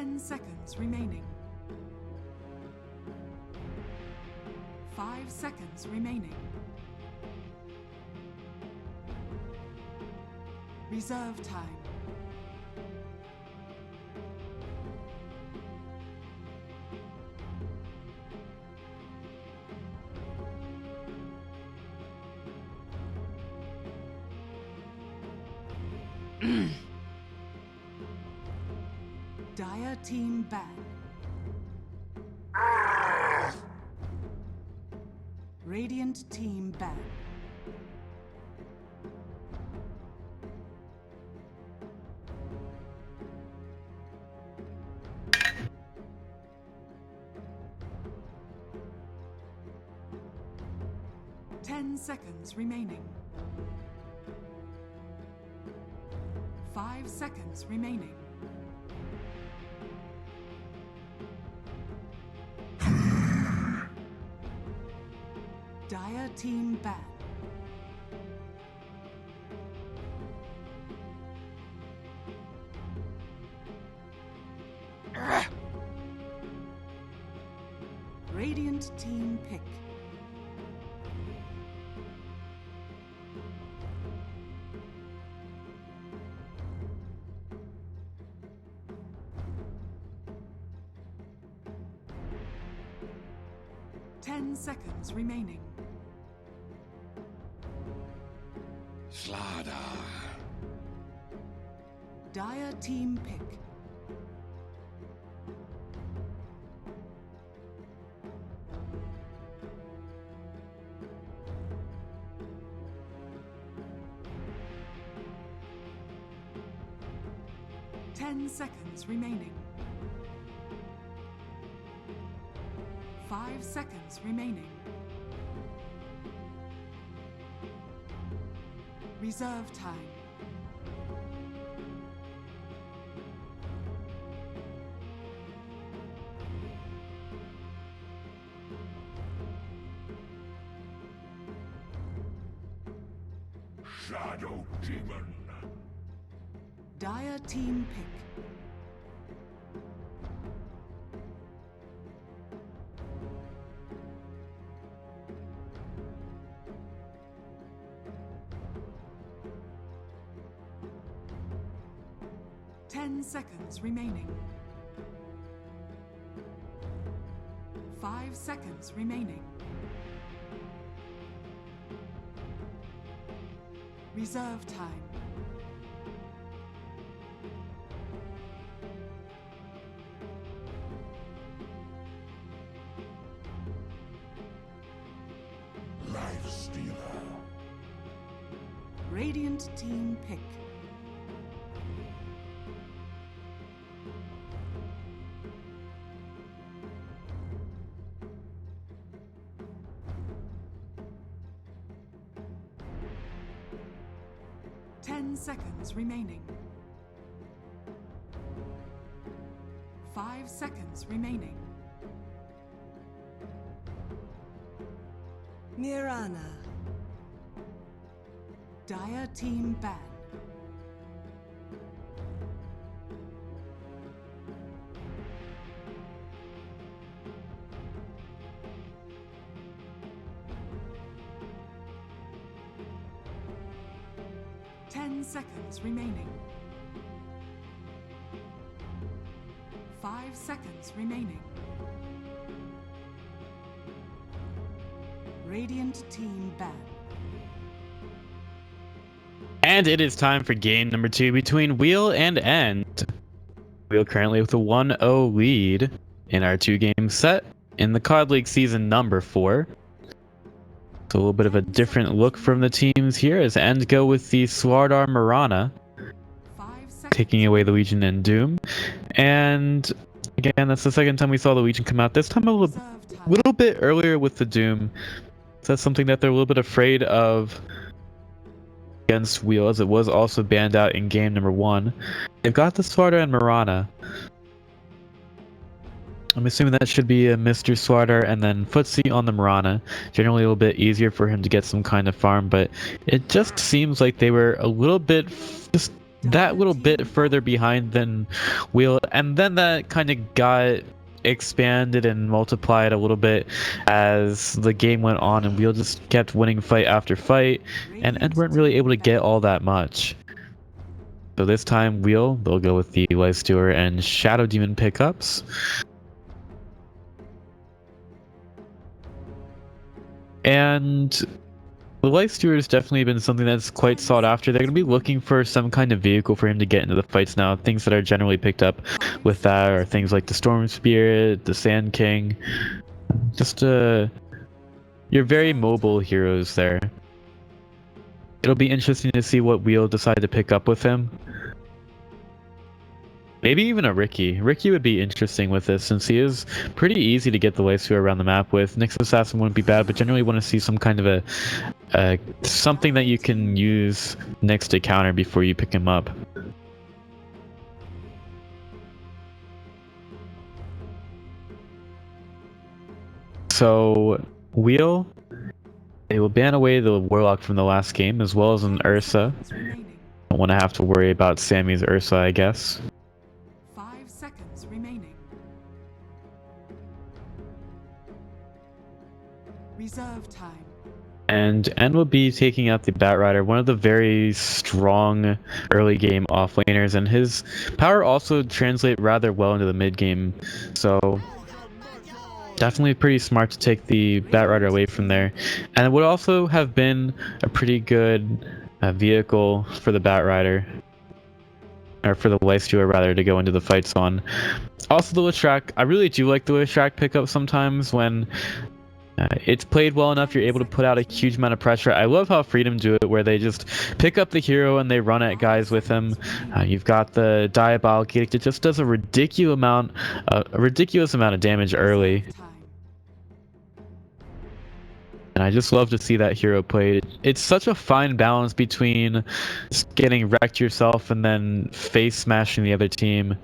10 seconds remaining. 5 seconds remaining. Reserve time. Dire team ban. Radiant team ban. Ten seconds remaining. 5 seconds remaining. Dire team ban. Radiant team pick. Ten seconds remaining. Slaughter. Dire team pick. Ten seconds remaining. 5 seconds remaining. Reserve time. Shadow Demon. Dire team pick. Ten seconds remaining. 5 seconds remaining. Reserve time. Life Stealer. Radiant team pick. Ten seconds remaining. 5 seconds remaining. Mirana. Dire team ban. Ten seconds remaining. 5 seconds remaining. Radiant team ban. And it is time for game number 2 between Wheel and End. Wheel currently with a 1-0 lead in our 2-game set in the KOD League season number 4. So a little bit of a different look from the teams here as End go with the Swardar Mirana, 5 seconds. taking away the Legion and Doom. And again, that's the second time we saw the Legion come out. This time a Reserve time. little bit earlier with the Doom. So that's something that they're a little bit afraid of against Wheel, as it was also banned out in game number 1. They've got the Swardar and Mirana. I'm assuming that should be a Mr. Swardar and then Footsie on the Mirana. Generally a little bit easier for him to get some kind of farm, but it just seems like they were a little bit just that little bit further behind than Wheel, and then that kind of got expanded and multiplied a little bit as the game went on, and Wheel just kept winning fight after fight, and weren't really able to get all that much. So this time Wheel, they'll go with the Life Stealer and Shadow Demon pickups. And the Life Steward has definitely been something that's quite sought after. They're going to be looking for some kind of vehicle for him to get into the fights now. Things that are generally picked up with that are things like the Storm Spirit, the Sand King. Just your very mobile heroes there. It'll be interesting to see what Wheel decide to pick up with him. Maybe even a Ricky. Ricky would be interesting with this since he is pretty easy to get the Life Stealer around the map with. Nyx Assassin wouldn't be bad, but generally want to see some kind of something that you can use next to counter before you pick him up. So Wheel, they will ban away the Warlock from the last game as well as an Ursa. Don't want to have to worry about Sammy's Ursa, I guess. 5 seconds remaining. Reserve time. And N will be taking out the Batrider, one of the very strong early game offlaners, and his power also translates rather well into the mid game. So definitely pretty smart to take the Batrider away from there. And it would also have been a pretty good vehicle for the Batrider, or for the Life Stealer rather, to go into the fights on. Also the Leshrac, I really do like the Leshrac pickup sometimes when it's played well enough, you're able to put out a huge amount of pressure. I love how Freedom do it, where they just pick up the hero and they run at guys with him. You've got the Diabolic Edict. It just does a ridiculous amount of damage early. And I just love to see that hero played. It's such a fine balance between just getting wrecked yourself and then face smashing the other team.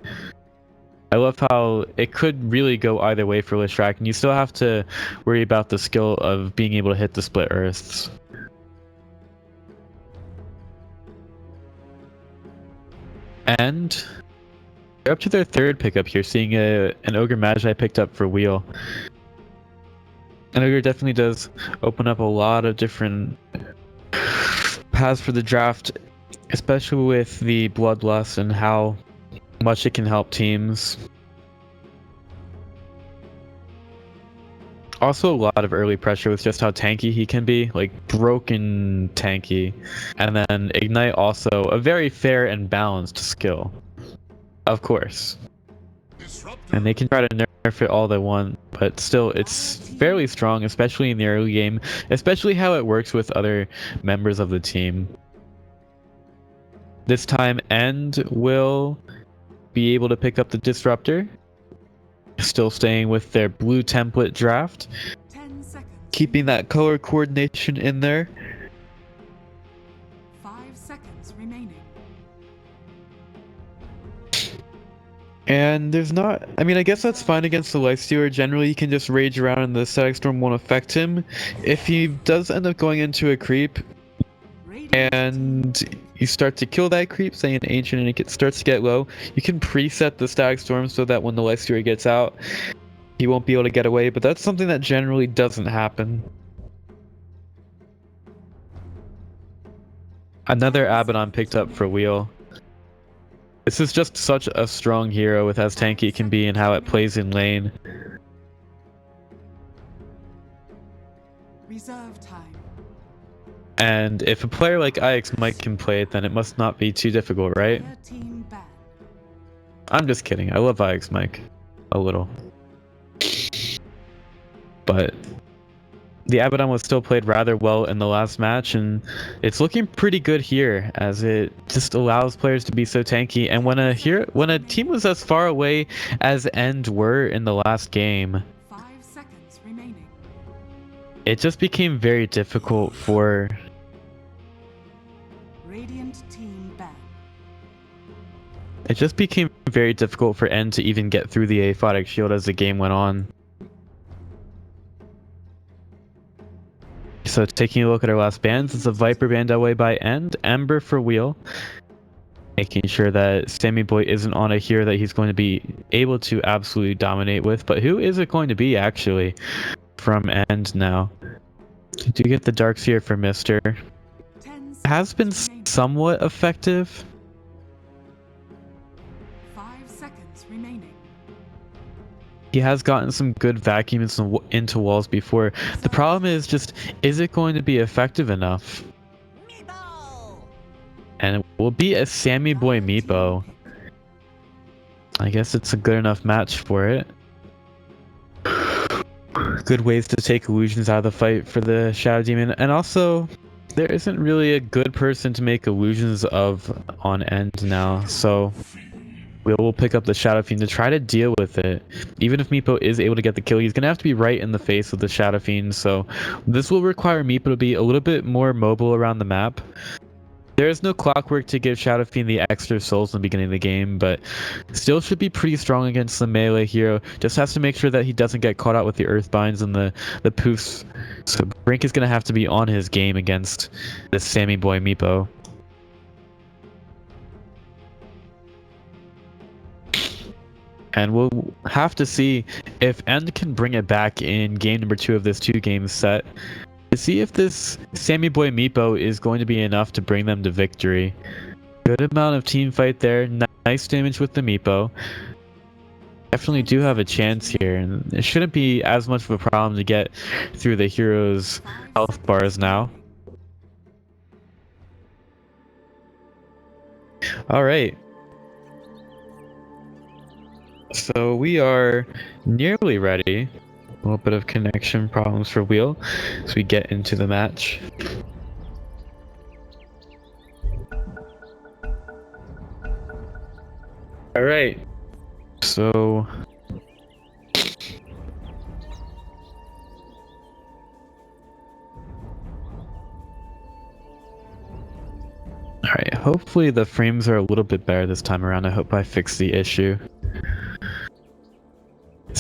I love how it could really go either way for Leshrac, and you still have to worry about the skill of being able to hit the split earths. And they're up to their third pickup here, seeing an Ogre Magi picked up for Wheel. And Ogre definitely does open up a lot of different paths for the draft, especially with the Bloodlust and how much it can help teams. Also a lot of early pressure with just how tanky he can be, like broken tanky. And then Ignite, also a very fair and balanced skill, of course. And they can try to nerf it all they want, but still it's fairly strong, especially in the early game, especially how it works with other members of the team. This time End will be able to pick up the Disruptor, still staying with their blue template draft, 10 seconds. keeping that color coordination in there. 5 seconds remaining. And there's not, I mean, I guess that's fine against the Life Stealer. Generally, you can just rage around and the Static Storm won't affect him. If he does end up going into a creep, and you start to kill that creep, say an Ancient, and it starts to get low, you can preset the Static Storm so that when the Life Stealer gets out, he won't be able to get away, but that's something that generally doesn't happen. Another Abaddon picked up for Wheel. This is just such a strong hero with as tanky it can be and how it plays in lane. Reserve time. And if a player like IX Mike can play it, then it must not be too difficult, right? Player team ban. I'm just kidding. I love IX Mike. A little. But the Abaddon was still played rather well in the last match, and it's looking pretty good here, as it just allows players to be so tanky. And when a team was as far away as End were in the last game, 5 seconds remaining. it just became very difficult for Radiant team ban. It just became very difficult for N to even get through the aphotic shield as the game went on. So taking a look at our last bans, it's a Viper banned away by End, Ember for Wheel, making sure that Sammy Boy isn't on a hero that he's going to be able to absolutely dominate with. But who is it going to be actually from End now? Do you get the Dark Seer for Mister? 10 Has been seconds remaining. somewhat effective. 5 seconds remaining. He has gotten some good vacuums into walls before. The problem is just, is it going to be effective enough? And it will be a Sammy Boy Meepo. I guess it's a good enough match for it. Good ways to take illusions out of the fight for the Shadow Demon. And also, there isn't really a good person to make illusions of on End now. So we'll pick up the Shadow Fiend to try to deal with it. Even if Meepo is able to get the kill, he's going to have to be right in the face of the Shadow Fiend. So this will require Meepo to be a little bit more mobile around the map. There is no clockwork to give Shadow Fiend the extra souls in the beginning of the game, but still should be pretty strong against the melee hero. Just has to make sure that he doesn't get caught out with the Earthbinds and the poofs. So Brink is going to have to be on his game against this Sammy Boy Meepo. And we'll have to see if End can bring it back in game number 2 of this 2-game set. To see if this Sammy Boy Meepo is going to be enough to bring them to victory. Good amount of team fight there. Nice damage with the Meepo. Definitely do have a chance here. And it shouldn't be as much of a problem to get through the hero's health bars now. Alright. So we are nearly ready. A little bit of connection problems for Wheel as we get into the match. Alright, so alright, hopefully the frames are a little bit better this time around. I hope I fixed the issue.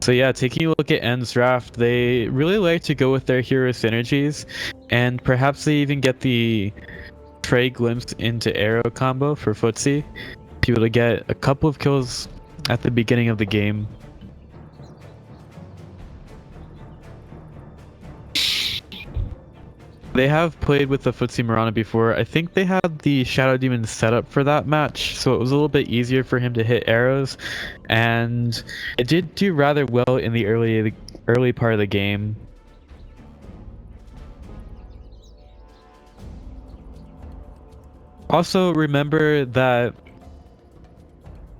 So yeah, taking a look at End's draft, they really like to go with their hero synergies, and perhaps they even get the Trey glimpse into arrow combo for Footsie, to be able to get a couple of kills at the beginning of the game. They have played with the Footsie Mirana before. I think they had the Shadow Demon set up for that match, so it was a little bit easier for him to hit arrows, and it did do rather well in the early part of the game. Also, remember that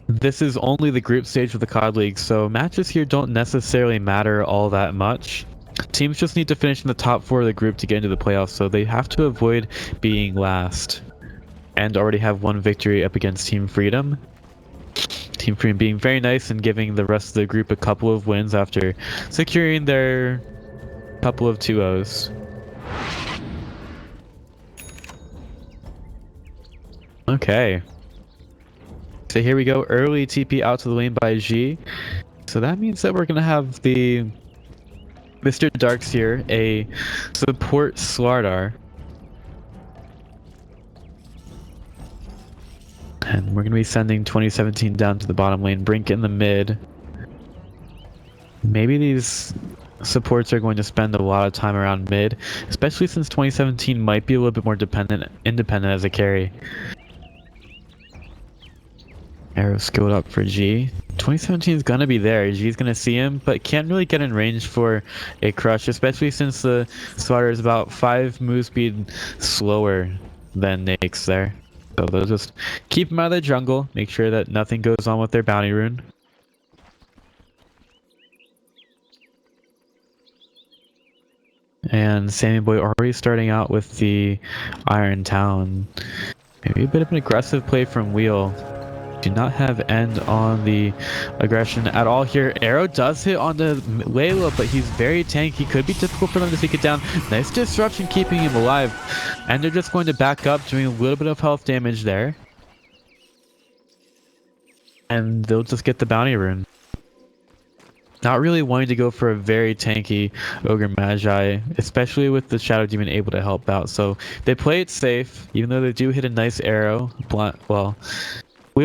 this is only the group stage of the KOD League, so matches here don't necessarily matter all that much. Teams just need to finish in the top 4 of the group to get into the playoffs, so they have to avoid being last. And already have one victory up against Team Freedom. Team Freedom being very nice and giving the rest of the group a couple of wins after securing their couple of 2-0s. Okay. So here we go, early TP out to the lane by G. So that means that we're going to have the Mr. Darkseer, a support Slardar. And we're going to be sending 2017 down to the bottom lane, Brink in the mid. Maybe these supports are going to spend a lot of time around mid, especially since 2017 might be a little bit more independent as a carry. Arrow skilled up for G. 2017 is gonna be there. G's gonna see him, but can't really get in range for a crush, especially since the Slardar is about 5 move speed slower than Nyx there. So they'll just keep him out of the jungle, make sure that nothing goes on with their bounty rune. And Sammy Boy already starting out with the Iron Talon. Maybe a bit of an aggressive play from Wheel. Do not have End on the aggression at all here. Arrow does hit on the Layla, but he's very tanky. Could be difficult for them to take it down. Nice disruption keeping him alive. And they're just going to back up, doing a little bit of health damage there. And they'll just get the bounty rune. Not really wanting to go for a very tanky Ogre Magi, especially with the Shadow Demon able to help out. So they play it safe, even though they do hit a nice arrow. Well,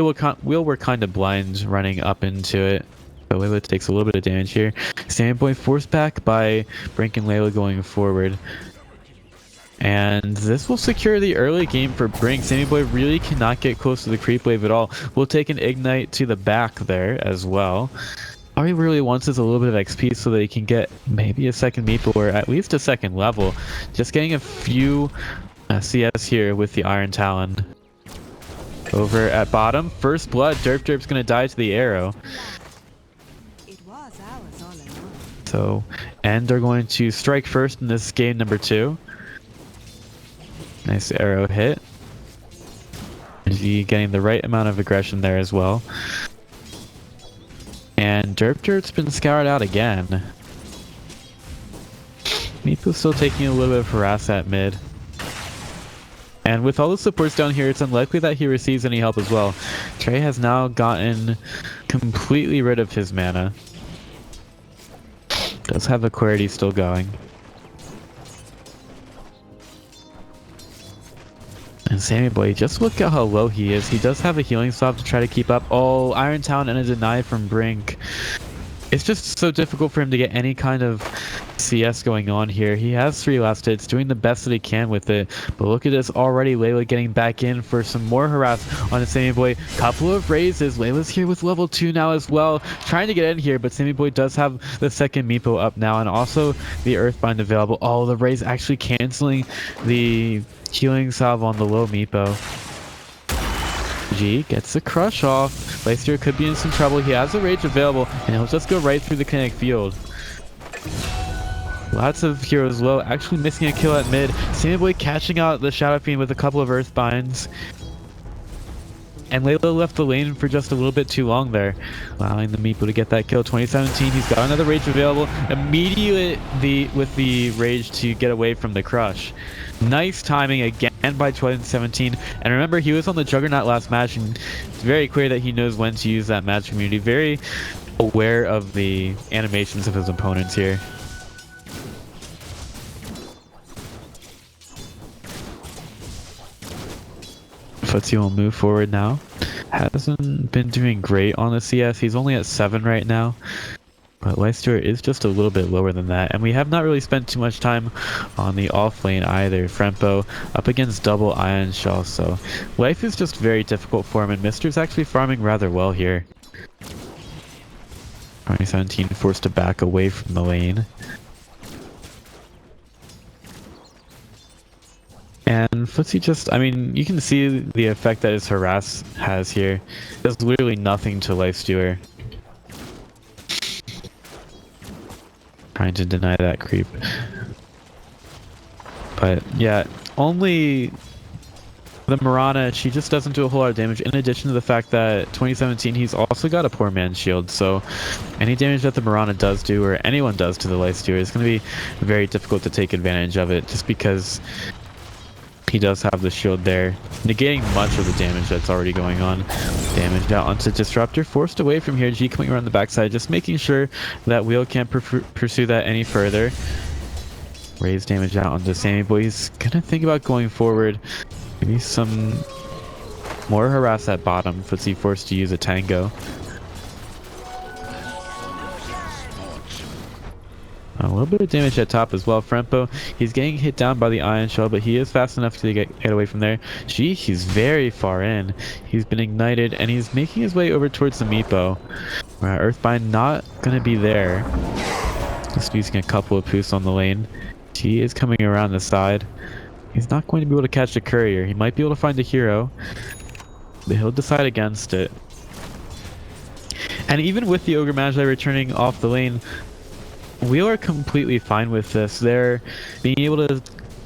Wheel were kind of blind running up into it. So Layla takes a little bit of damage here. Standpoint forced back by Brink and Layla going forward. And this will secure the early game for Brink. Sammy Boy really cannot get close to the creep wave at all. We'll take an ignite to the back there as well. All he really wants is a little bit of XP so that he can get maybe a second meeple or at least a second level. Just getting a few CS here with the Iron Talon. Over at bottom, first blood. Derp's gonna die to the arrow. So End are going to strike first in this game number 2. Nice arrow hit. G getting the right amount of aggression there as well. And Derp's been scoured out again. Meepo's still taking a little bit of harass at mid. And with all the supports down here, it's unlikely that he receives any help as well. Trey has now gotten completely rid of his mana. Does have a Aquarity still going. And Sammy Boy, just look at how low he is. He does have a healing salve to try to keep up. Oh, Iron Talon and a deny from Brink. It's just so difficult for him to get any kind of CS going on here. He has 3 last hits, doing the best that he can with it. But look at this already. Layla getting back in for some more harass on the Sammy Boy. Couple of raises. Layla's here with level 2 now as well. Trying to get in here, but Sammy Boy does have the second Meepo up now. And also the Earthbind available. Oh, the raise actually canceling the healing salve on the low Meepo. G gets the crush off. Leicester could be in some trouble. He has a rage available, and he'll just go right through the kinetic field. Lots of heroes low, actually missing a kill at mid. Sammy Boy catching out the Shadow Fiend with a couple of Earthbinds. And Layla left the lane for just a little bit too long there, allowing the Meepo to get that kill. 2017, he's got another rage available. Immediately with the rage to get away from the crush. Nice timing again by 2017. And remember, he was on the Juggernaut last match, and it's very clear that he knows when to use that match community. Very aware of the animations of his opponents here. Footsie will move forward now. Hasn't been doing great on the CS. He's only at 7 right now. But Leicester is just a little bit lower than that. And we have not really spent too much time on the off lane either. Frempo up against double Ion Shell. So life is just very difficult for him. And Mister's actually farming rather well here. 2017 forced to back away from the lane. And Footsie just, I mean, you can see the effect that his harass has here. Does literally nothing to Lifestealer. Trying to deny that creep. But yeah, only the Mirana, she just doesn't do a whole lot of damage, in addition to the fact that 2017, he's also got a poor man's shield. So any damage that the Mirana does do, or anyone does to the Lifestealer, is going to be very difficult to take advantage of it, just because he does have the shield there, negating much of the damage that's already going on. Damage out onto Disruptor, forced away from here. G coming around the backside, just making sure that Wheel can't pursue that any further. Raise damage out onto Sammy Boy. He's gonna think about going forward. Maybe some more harass at bottom. Footsie forced to use a Tango. A little bit of damage at top as well. Frempo, he's getting hit down by the Ion Shell, but he is fast enough to get away from there. Gee, he's very far in. He's been ignited, and he's making his way over towards the Meepo. Earthbind not going to be there. Just using a couple of poofs on the lane. He is coming around the side. He's not going to be able to catch a courier. He might be able to find a hero, but he'll decide against it. And even with the Ogre Magi returning off the lane, we are completely fine with this. They're being able to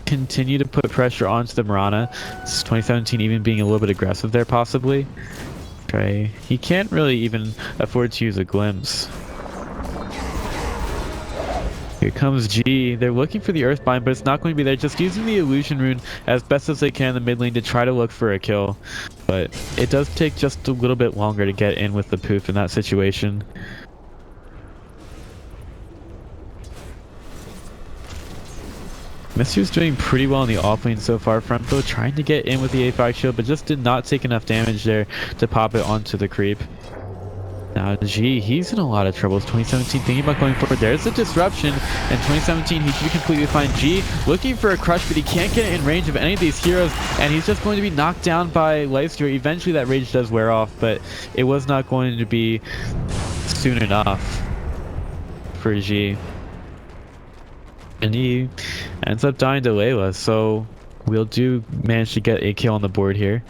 continue to put pressure onto the Mirana. This is 2017 even being a little bit aggressive there, possibly. Trey, he can't really even afford to use a glimpse. Here comes G. They're looking for the Earthbind, but it's not going to be there. Just using the Illusion Rune as best as they can in the mid lane to try to look for a kill. But it does take just a little bit longer to get in with the poof in that situation. Misty's doing pretty well in the offlane so far. Front though trying to get in with the A5 shield, but just did not take enough damage there to pop it onto the creep. Now G, he's in a lot of troubles. 2017 thinking about going forward. There's a disruption, and 2017 he should be completely fine. G looking for a crush, but he can't get in range of any of these heroes, and he's just going to be knocked down by Lifestealer. Eventually that rage does wear off, but it was not going to be soon enough for G. And he ends up dying to Layla, so we'll do manage to get a kill on the board here.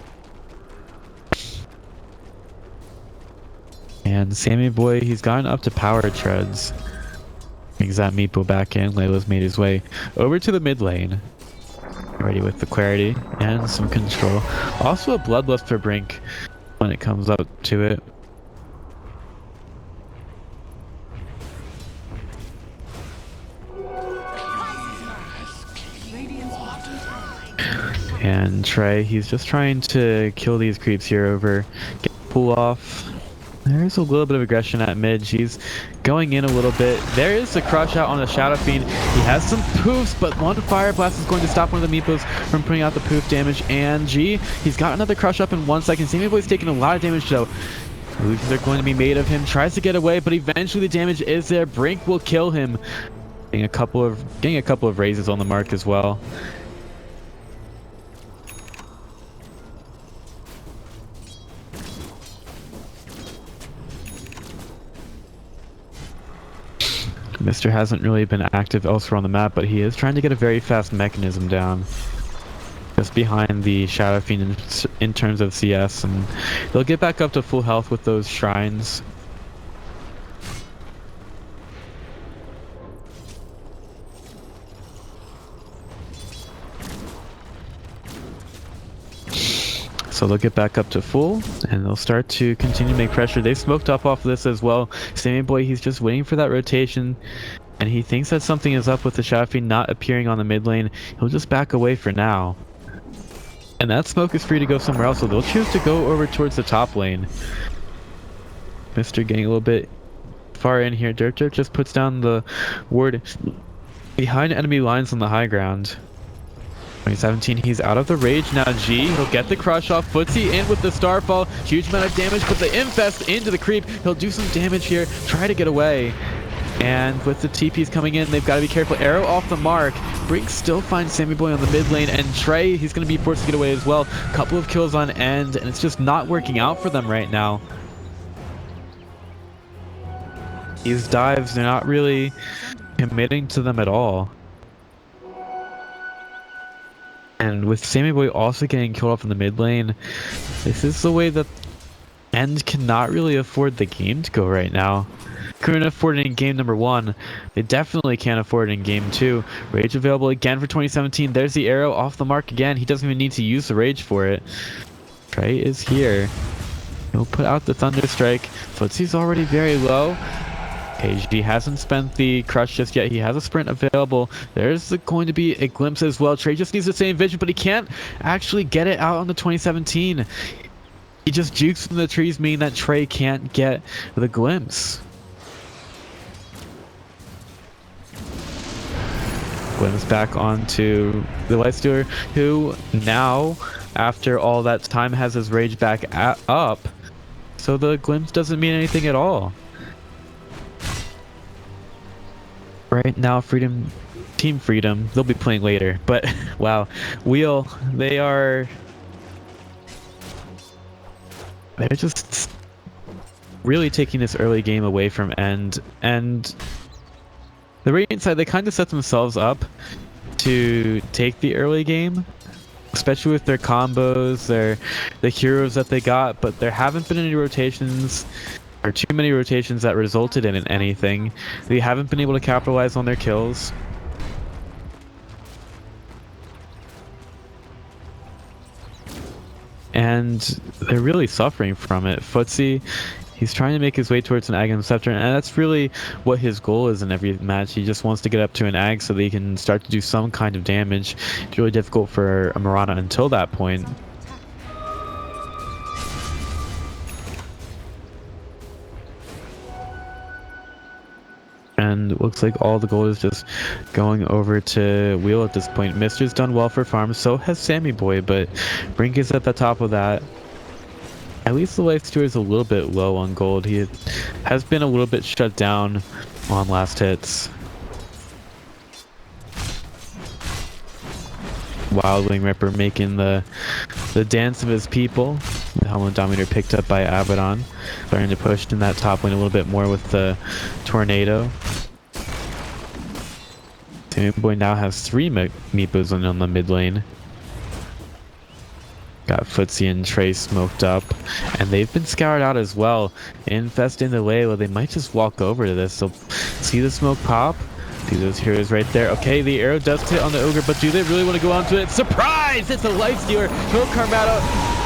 And Sammy Boy, he's gotten up to power treads. Brings that Meepo back in. Layla's made his way over to the mid lane. Ready with the clarity and some control. Also a bloodlust for Brink when it comes up to it. And Trey, he's just trying to kill these creeps here over. Get the pull off. There's a little bit of aggression at mid. She's going in a little bit. There is a crush out on the Shadow Fiend. He has some poofs, but one Fire Blast is going to stop one of the Meepos from putting out the poof damage. And G, he's got another crush up in 1 second. Sammy Boy's taking a lot of damage though. Illusions are going to be made of him. Tries to get away, but eventually the damage is there. Brink will kill him. Getting a couple of raises on the mark as well. Mr. hasn't really been active elsewhere on the map, but he is trying to get a very fast mechanism down. Just behind the Shadow Fiend in terms of CS, and they'll get back up to full health with those shrines. So they'll get back up to full, and they'll start to continue to make pressure. They smoked up off of this as well. Sammy Boy, he's just waiting for that rotation, and he thinks that something is up with the Shadow Fiend not appearing on the mid lane. He'll just back away for now. And that smoke is free to go somewhere else, so they'll choose to go over towards the top lane. Mr. getting a little bit far in here. Dirt just puts down the ward behind enemy lines on the high ground. 2017, he's out of the rage now. G, he'll get the crush off. Footsie in with the Starfall. Huge amount of damage, but the infest into the creep. He'll do some damage here, try to get away. And with the TPs coming in, they've got to be careful. Arrow off the mark. Brink still finds Sammy Boy on the mid lane, and Trey, he's going to be forced to get away as well. Couple of kills on end, and it's just not working out for them right now. These dives, they're not really committing to them at all. And with Sammy Boy also getting killed off in the mid lane, this is the way that End cannot really afford the game to go right now. Couldn't afford it in game number 1. They definitely can't afford it in game 2. Rage available again for 2017. There's the arrow off the mark again. He doesn't even need to use the rage for it. Trey is here. He'll put out the Thunder Strike. Footsie's already very low. KG hasn't spent the crush just yet. He has a sprint available. There's going to be a glimpse as well. Trey just needs the same vision, but he can't actually get it out on the 2017. He just jukes from the trees, meaning that Trey can't get the glimpse. Glimpse back onto the Lifestealer, who now, after all that time, has his rage back up. So the glimpse doesn't mean anything at all. Right now, Team Freedom, they'll be playing later, but wow, they're just really taking this early game away from End. And the Radiant side, they kind of set themselves up to take the early game, especially with their combos, the heroes that they got, but there haven't been any rotations, or too many rotations that resulted in anything. They haven't been able to capitalize on their kills. And they're really suffering from it. Footsie, he's trying to make his way towards an Aghanim Scepter, and that's really what his goal is in every match. He just wants to get up to an Ag so that he can start to do some kind of damage. It's really difficult for a Mirana until that point. And looks like all the gold is just going over to Wheel at this point. Mister's done well for farm, so has Sammy Boy, but Brink is at the top of that. At least the life steal is a little bit low on gold. He has been a little bit shut down on last hits. Wildling Ripper making the dance of his people. The Helmet Dominator picked up by Abaddon. Starting to push in that top lane a little bit more with the Tornado. Sammy Boy now has 3 Meepos on the mid lane. Got Footsie and Trey smoked up, and they've been scoured out as well. Infest into Layla, they might just walk over to this. So see the smoke pop? See those heroes right there. Okay, the arrow does hit on the Ogre, but do they really want to go onto it? Surprise! It's a life stealer. Kill Karmado.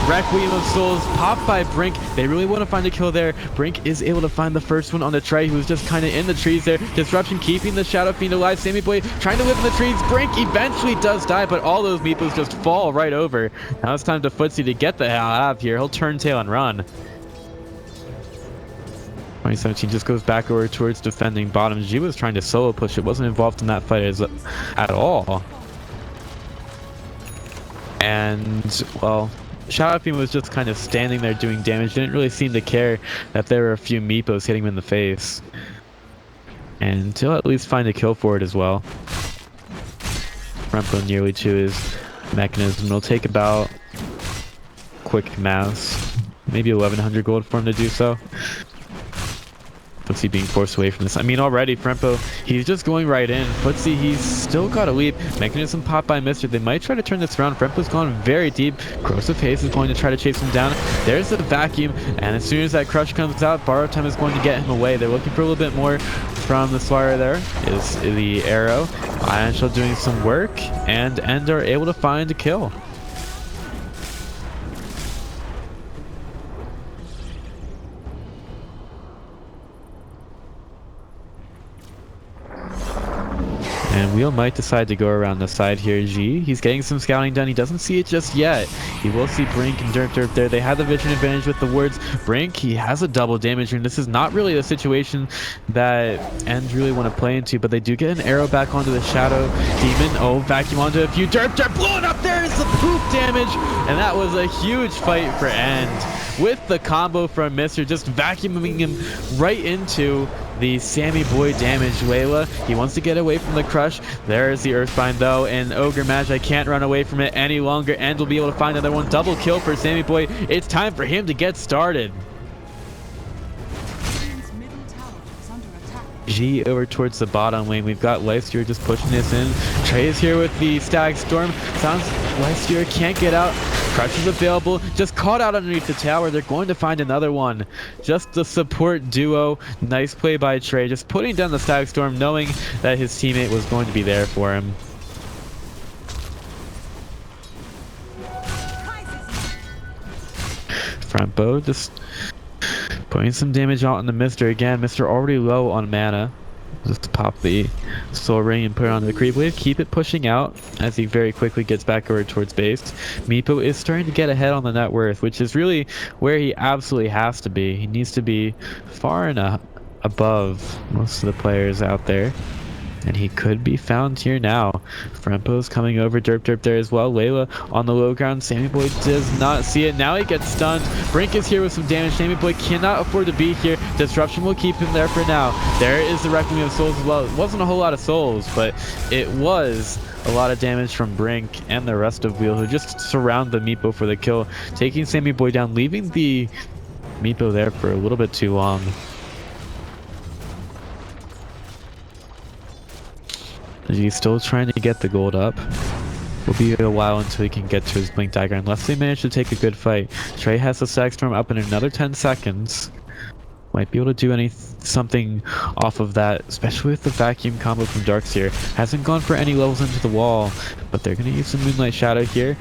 Requiem of Souls popped by Brink. They really want to find a kill there. Brink is able to find the first one on the Trey, who's just kind of in the trees there. Disruption keeping the Shadow Fiend alive. Sammy Boy trying to live in the trees. Brink eventually does die, but all those meeples just fall right over. Now it's time to Footsie to get the hell out of here. He'll turn tail and run. 2017 just goes back over towards defending bottom. G was trying to solo push. It wasn't involved in that fight at all. And, well, Shadow Fiend was just kind of standing there doing damage. Didn't really seem to care that there were a few meepos hitting him in the face. And he'll at least find a kill for it as well. Front nearly to his mechanism. It'll take about quick mass. Maybe 1100 gold for him to do so. Footsie being forced away from this. I mean, already, Frempo, he's just going right in. Footsie, he's still got a leap. Mechanism popped by Mister. They might try to turn this around. Frempo's gone very deep. Corrosive Haze is going to try to chase him down. There's the vacuum, and as soon as that crush comes out, Borrow Time is going to get him away. They're looking for a little bit more from the Swire there. Is the arrow. Iron Shell doing some work, and End are able to find a kill. And Wheel might decide to go around the side here. G, he's getting some scouting done. He doesn't see it just yet. He will see Brink and Derp there. They have the vision advantage with the words. Brink, he has a double damage, and this is not really the situation that Ends really want to play into, but they do get an arrow back onto the Shadow Demon. Oh, vacuum onto a few. Derp blowing up. There is the poof damage, and that was a huge fight for End. With the combo from Mister, just vacuuming him right into the Sammy Boy damage. Layla, he wants to get away from the crush. There is the Earthbind though, and Ogre Magi can't run away from it any longer. End will be able to find another one. Double kill for Sammy Boy. It's time for him to get started. G over towards the bottom lane. We've got Lifesteer just pushing this in. Trey is here with the Stag Storm. Sounds Lifesteer can't get out. Crush is available. Just caught out underneath the tower. They're going to find another one. Just the support duo. Nice play by Trey. Just putting down the Stag Storm, knowing that his teammate was going to be there for him. Front bow just putting some damage out on the Mister again. Mister already low on mana. Just pop the Soul Ring and put it on the creep wave. Keep it pushing out as he very quickly gets back over towards base. Meepo is starting to get ahead on the net worth, which is really where he absolutely has to be. He needs to be far enough above most of the players out there. And he could be found here now. Frempo's coming over. Derp there as well. Layla on the low ground. Sammy Boy does not see it. Now he gets stunned. Brink is here with some damage. Sammy Boy cannot afford to be here. Disruption will keep him there for now. There is the Requiem of Souls as well. It wasn't a whole lot of souls, but it was a lot of damage from Brink and the rest of Wheel, who just surround the Meepo for the kill. Taking Sammy Boy down, leaving the Meepo there for a little bit too long. He's still trying to get the gold up. Will be a while until he can get to his Blink Dagger, unless they manage to take a good fight. Trey has the Stag Storm up in another 10 seconds. Might be able to do something off of that, especially with the vacuum combo from Darkseer. Hasn't gone for any levels into the wall, but they're going to use some Moonlight Shadow here,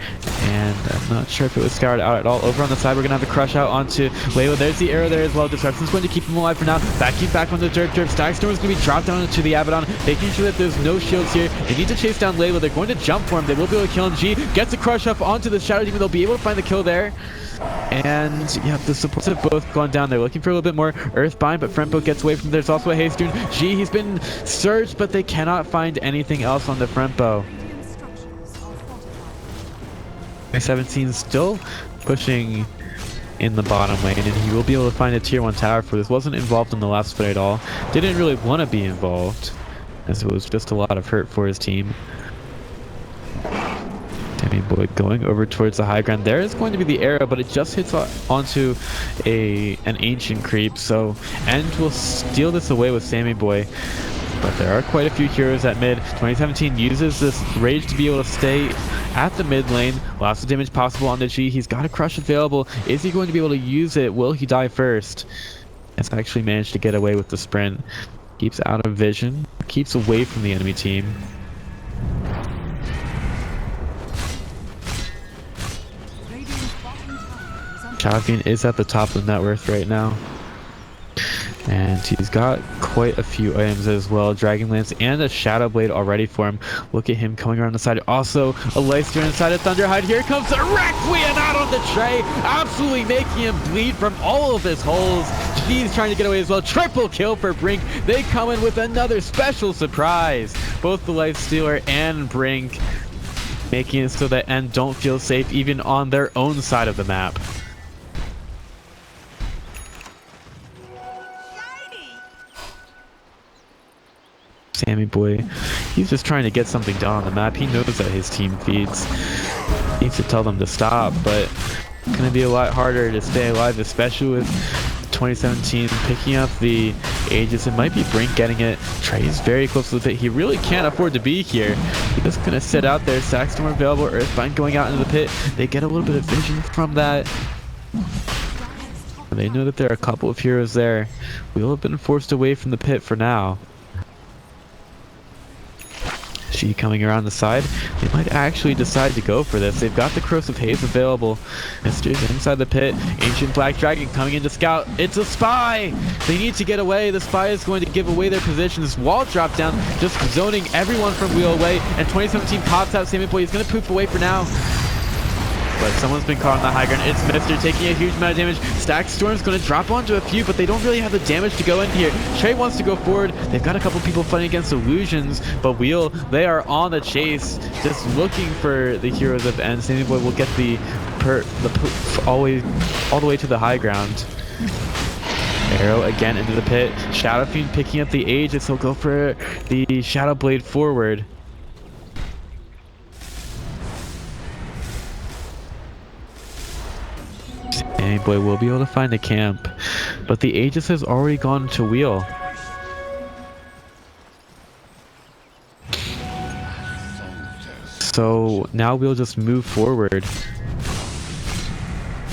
and I'm not sure if it was scoured out at all. Over on the side, we're going to have a crush out onto Layla. There's the arrow there as well. Disruption's going to keep him alive for now. Vacuum back onto Derp. Stag Storm is going to be dropped down into the Abaddon, making sure that there's no shields here. They need to chase down Layla. They're going to jump for him. They will be able to kill him. G gets a crush up onto the Shadow Demon. They'll be able to find the kill there. And yeah, the supports have both gone down. They're looking for a little bit more Earthbind, but Frempo gets gets away from there. There's also a haste rune. G, he's been searched, but they cannot find anything else on the front bow. Radiant structures are fortified. 17 still pushing in the bottom lane, and he will be able to find a tier 1 tower for this. Wasn't involved in the last fight at all. Didn't really want to be involved, as it was just a lot of hurt for his team. Sammy Boy going over towards the high ground. There is going to be the arrow, but it just hits onto an ancient creep, so End will steal this away with Sammy Boy. But there are quite a few heroes at mid. 2017 uses this rage to be able to stay at the mid lane. Lots of damage possible on the G. He's got a crush available. Is he going to be able to use it? Will he die first? Has actually managed to get away with the sprint. Keeps out of vision. Keeps away from the enemy team. Champion is at the top of net worth right now. And he's got quite a few items as well. Dragon Lance and a Shadow Blade already for him. Look at him coming around the side. Also, a Leicester inside of Thunderhide. Here comes the Requiem out on the tray. Absolutely making him bleed from all of his holes. G's trying to get away as well. Triple kill for Brink. They come in with another special surprise. Both the Lifestealer and Brink making it so that End don't feel safe even on their own side of the map. Sammy Boy, he's just trying to get something done on the map. He knows that his team feeds. He needs to tell them to stop, but it's going to be a lot harder to stay alive, especially with 2017 picking up the Aegis. It might be Brink getting it. Trey's very close to the pit. He really can't afford to be here. He's just going to sit out there. Sackstorm available, Earthbind going out into the pit. They get a little bit of vision from that. They know that there are a couple of heroes there. We'll have been forced away from the pit for now. She coming around the side. They might actually decide to go for this. They've got the Corrosive Haze available. Mister's inside the pit. Ancient Black Dragon coming in to scout. It's a spy! They need to get away. The spy is going to give away their positions. Wall drop down, just zoning everyone from wheel away. And 2017 pops out. Sammy Boy is going to poof away for now. But someone's been caught on the high ground. It's Mister taking a huge amount of damage. Stack Storm's going to drop onto a few, but they don't really have the damage to go in here. Trey wants to go forward. They've got a couple people fighting against Illusions, but Wheel, they are on the chase, just looking for the heroes of End. Sammy Boy will get the poof all the way to the high ground. Arrow again into the pit. Shadow Fiend picking up the Aegis. He'll go for the Shadow Blade forward. Sammy Boy will be able to find a camp, but the Aegis has already gone to Wheel. So now we'll just move forward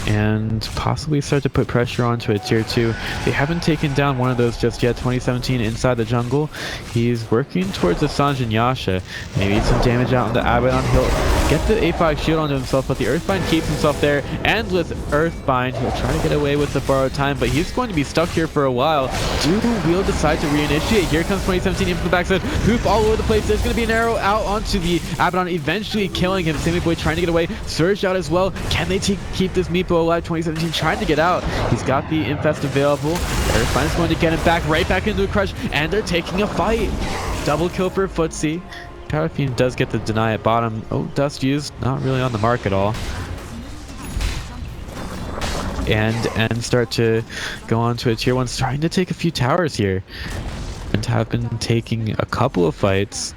and possibly start to put pressure onto a tier 2. They haven't taken down one of those just yet. 2017 inside the jungle. He's working towards the Sanj and Yasha. Maybe some damage out on the Abaddon. He'll get the A5 shield onto himself, but the Earthbind keeps himself there. And with Earthbind, he'll try to get away with the borrowed time, but he's going to be stuck here for a while. Do Wheel decide to reinitiate? Here comes 2017 in from the backside. Hoop all over the place. There's going to be an arrow out onto the Abaddon, eventually killing him. Sammy Boy trying to get away. Surge out as well. Can they keep this Meepo alive? 2017 trying to get out. He's got the Infest available. Earthbind is going to get him right back into a crush, and they're taking a fight. Double kill for Footsie. Shadow Fiend does get the deny at bottom. Oh, Dust used. Not really on the mark at all. And start to go on to a tier 1. Starting to take a few towers here. And have been taking a couple of fights.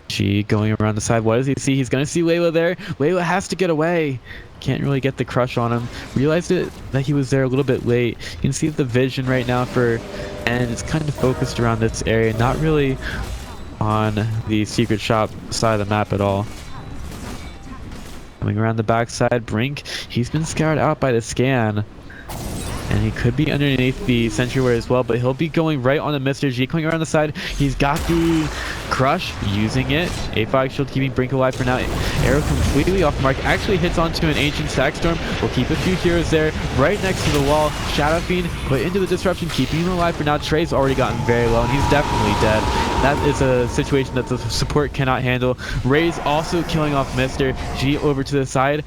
G going around the side. What does he see? He's going to see Layla there. Layla has to get away. Can't really get the crush on him. Realized that he was there a little bit late. You can see the vision right now for End. It's kind of focused around this area. Not really on the secret shop side of the map at all. Coming around the backside, Brink, he's been scoured out by the scan. And he could be underneath the Sentry Ward as well, but he'll be going right on the Mr. G. Coming around the side, he's got the crush, using it. A5 shield keeping Brink alive for now. Arrow completely off mark, actually hits onto an Ancient Sackstorm. We'll keep a few heroes there, right next to the wall. Shadow Fiend put into the disruption, keeping him alive for now. Trey's already gotten very low, and he's definitely dead. That is a situation that the support cannot handle. Ray's also killing off Mr. G over to the side.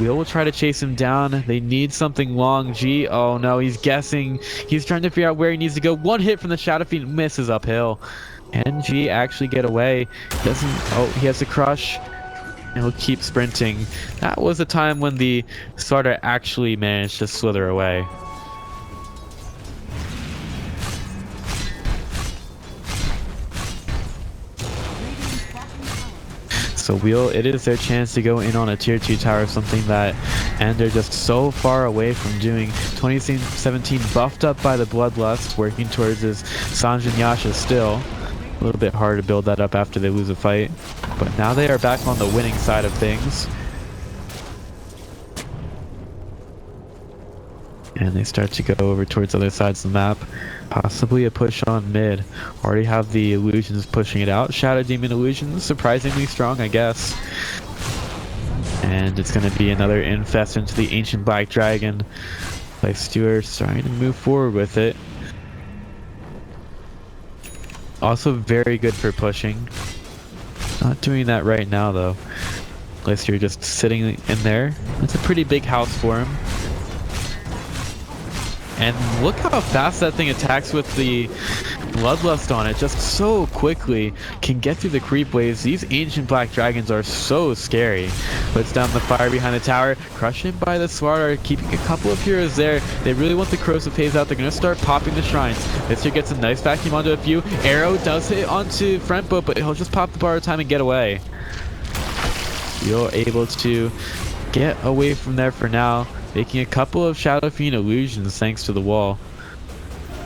Wheel will try to chase him down. They need something long. G, oh no, he's guessing. He's trying to figure out where he needs to go. One hit from the Shadow Fiend, misses uphill. Can G actually get away? Doesn't, oh, he has to crush. And he'll keep sprinting. That was a time when the starter actually managed to slither away. So Wheel, it is their chance to go in on a tier 2 tower, something that and they're just so far away from doing. 2017 buffed up by the Bloodlust, working towards his Sanjin Yasha still. A little bit hard to build that up after they lose a fight. But now they are back on the winning side of things. And they start to go over towards other sides of the map. Possibly a push on mid. Already have the illusions pushing it out. Shadow Demon illusions, surprisingly strong, I guess. And it's going to be another infest into the Ancient Black Dragon. Life Steward starting to move forward with it. Also very good for pushing. Not doing that right now though. Life Steward just sitting in there. It's a pretty big house for him. And look how fast that thing attacks with the Bloodlust on it. Just so quickly can get through the creep waves. These Ancient Black Dragons are so scary. Puts down the fire behind the tower. Crushed in by the Swarter, keeping a couple of heroes there. They really want the Corrosive Haze out. They're going to start popping the shrines. This here gets a nice vacuum onto a few. Arrow does hit onto Frentboat, but he'll just pop the bar of time and get away. You're able to get away from there for now. Making a couple of Shadow Fiend illusions thanks to the wall.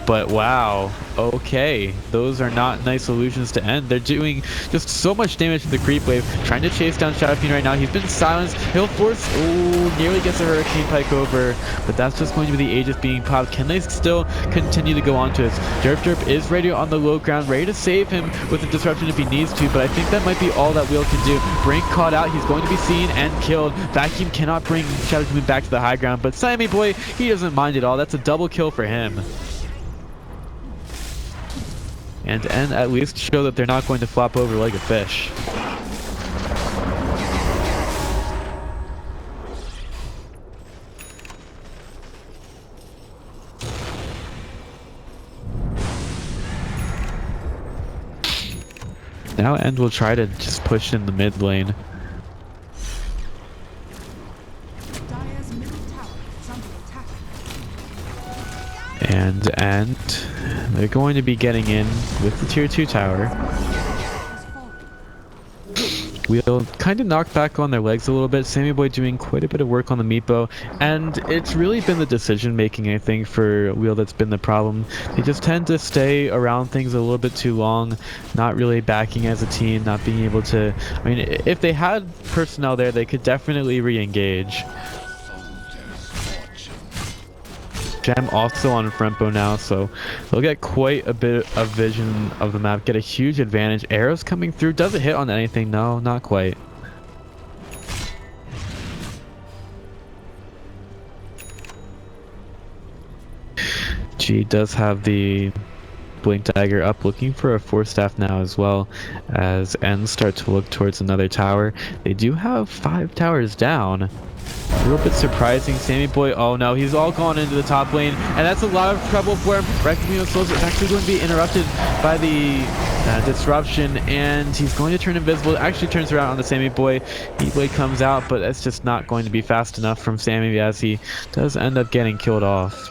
But wow, okay, those are not nice illusions to end. They're doing just so much damage to the creep wave. Trying to chase down Shadow Fiend right now. He's been silenced. He'll force, oh, nearly gets a Hurricane Pike over. But that's just going to be the Aegis being popped. Can they still continue to go on to us? Derp is ready on the low ground, ready to save him with a disruption if he needs to. But I think that might be all that Wheel can do. Brink caught out. He's going to be seen and killed. Vacuum cannot bring Shadow Fiend back to the high ground. But Sammy Boy, he doesn't mind at all. That's a double kill for him. And at least show that they're not going to flop over like a fish. Now End will try to just push in the mid lane. Dire's middle tower is under attack. And they're going to be getting in with the tier 2 tower. We'll kind of knock back on their legs a little bit. Sammy Boy doing quite a bit of work on the Meepo, and it's really been the decision making, I think, for Wheel that's been the problem. They just tend to stay around things a little bit too long, not really backing as a team, not being able to, I mean, if they had personnel there, they could definitely re-engage. Gem also on Frempo now, so they'll get quite a bit of vision of the map, get a huge advantage. Arrows coming through. Does it hit on anything? No, not quite. G does have the Blink Dagger up, looking for a Force Staff now as well, as Ends start to look towards another tower. They do have 5 towers down. A little bit surprising. Sammy Boy, oh no, he's all gone into the top lane, and that's a lot of trouble for him. Recognition Souls is actually going to be interrupted by the disruption, and he's going to turn invisible. It actually turns around on the Sammy Boy. Heatblade comes out, but it's just not going to be fast enough from Sammy, as he does end up getting killed off.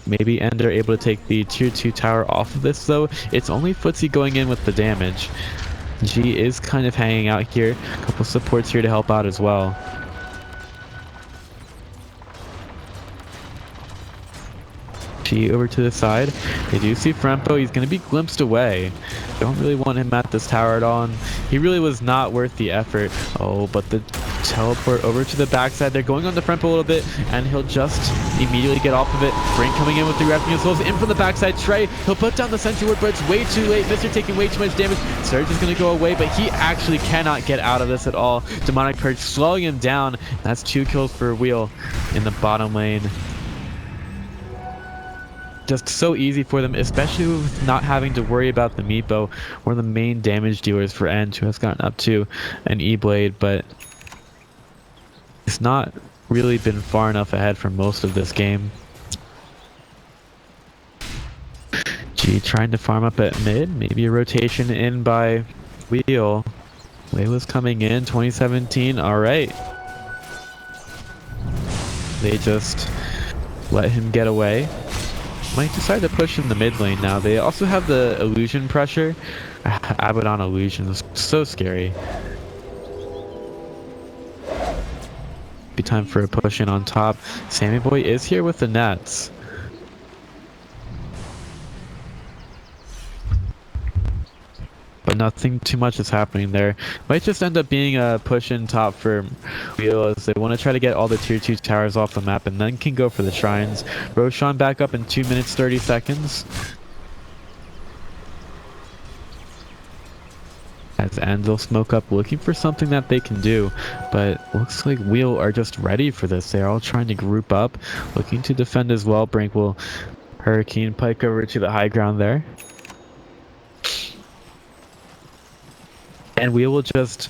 Maybe Ender able to take the tier 2 tower off of this though. It's only Footsie going in with the damage. G is kind of hanging out here. A couple supports here to help out as well. G over to the side. They do see Frempo. He's going to be glimpsed away. Don't really want him at this tower at all. And he really was not worth the effort. Oh, but the teleport over to the backside. They're going on to Frempo a little bit, and he'll just immediately get off of it. Brink coming in with the Raptor Souls in from the backside. Trey, he'll put down the Sentry Ward, but it's way too late. Mister taking way too much damage. Surge is going to go away, but he actually cannot get out of this at all. Demonic Purge slowing him down. That's 2 kills for Wheel in the bottom lane. Just so easy for them, especially with not having to worry about the Meepo, one of the main damage dealers for End, who has gotten up to an E-Blade, but He's not really been far enough ahead for most of this game. G trying to farm up at mid. Maybe a rotation in by Wheel. Layla's coming in, 2017. Alright. They just let him get away. Might decide to push in the mid lane now. They also have the illusion pressure. Abaddon illusion is so scary. Be time for a push in on top. Sammy Boy is here with the nets. But nothing too much is happening there. Might just end up being a push in top for Wheel as they want to try to get all the tier 2 towers off the map and then can go for the shrines. Roshan back up in 2 minutes 30 seconds. As Anvil smoke up looking for something that they can do. But looks like Wheel are just ready for this. They're all trying to group up, looking to defend as well. Brink will Hurricane Pike over to the high ground there. And we will just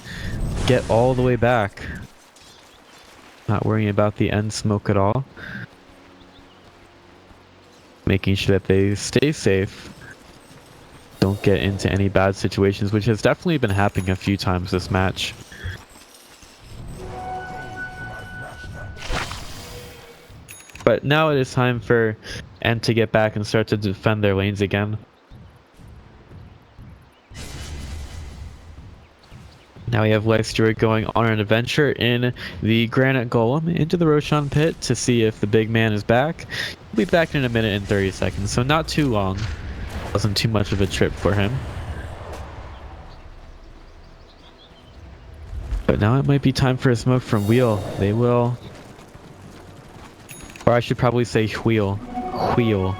get all the way back. Not worrying about the end smoke at all. Making sure that they stay safe. Don't get into any bad situations, which has definitely been happening a few times this match. But now it is time for End to get back and start to defend their lanes again. Now we have Lifesteward going on an adventure in the Granite Golem into the Roshan pit to see if the big man is back. He'll be back in a minute and 30 seconds, so not too long. Wasn't too much of a trip for him. But now it might be time for a smoke from Wheel. They will... Or I should probably say Wheel. Wheel.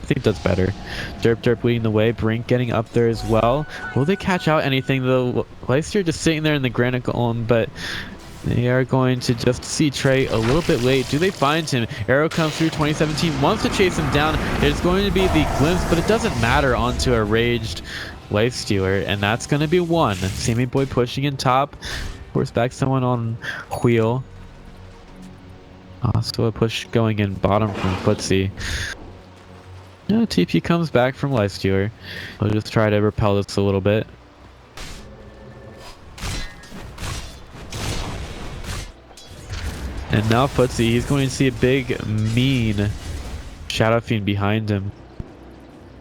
I think that's better. Derp leading the way. Brink getting up there as well. Will they catch out anything though? Leicester just sitting there in the Granite Golem, but they are going to just see Trey a little bit late. Do they find him? Arrow comes through. 2017 wants to chase him down. It's going to be the glimpse, but it doesn't matter onto a raged Lifestealer, and that's going to be one. Sammy Boy pushing in top. Force back someone on Wheel. Also a push going in bottom from Footsie. No, TP comes back from Lifestealer. We'll just try to repel this a little bit. And now Footsie, he's going to see a big, mean Shadow Fiend behind him.